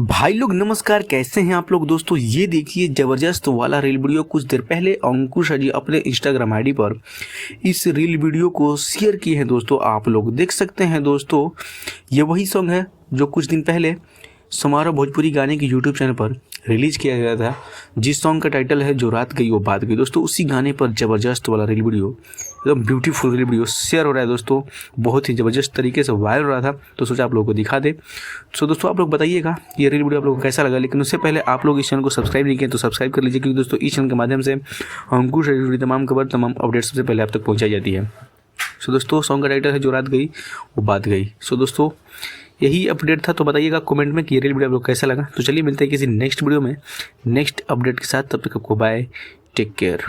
भाई लोग नमस्कार, कैसे हैं आप लोग। दोस्तों ये देखिए ज़बरदस्त वाला रील वीडियो कुछ देर पहले अंकुश जी अपने इंस्टाग्राम आईडी पर इस रील वीडियो को शेयर किए हैं। दोस्तों आप लोग देख सकते हैं। दोस्तों ये वही सॉन्ग है जो कुछ दिन पहले समारोह भोजपुरी गाने के यूट्यूब चैनल पर रिलीज किया गया था, जिस सॉन्ग का टाइटल है जो रात गई वो बात गई। दोस्तों उसी गाने पर ज़बरदस्त वाला रील वीडियो, एकदम ब्यूटीफुल रील वीडियो शेयर हो रहा है। दोस्तों बहुत ही ज़बरदस्त तरीके से वायरल हो रहा था, तो सोचा आप लोगों को दिखा दे। सो दोस्तों आप लोग बताइएगा ये रील वीडियो आप लोगों को कैसा लगा। लेकिन उससे पहले आप लोग इस चैनल को सब्सक्राइब नहीं किए तो सब्सक्राइब कर लीजिए, क्योंकि दोस्तों इस चैनल के माध्यम से अंकुश से जुड़ी तमाम खबर, तमाम अपडेट सबसे पहले आप तक पहुँचाई जाती है। सो दोस्तों सॉन्ग का टाइटल है जो रात गई वो बात गई। सो दोस्तों यही अपडेट था, तो बताइएगा कमेंट में कि ये रील वीडियो आप लोग कैसा लगा। तो चलिए मिलते हैं किसी नेक्स्ट वीडियो में नेक्स्ट अपडेट के साथ। तब तक आपको बाय, टेक केयर।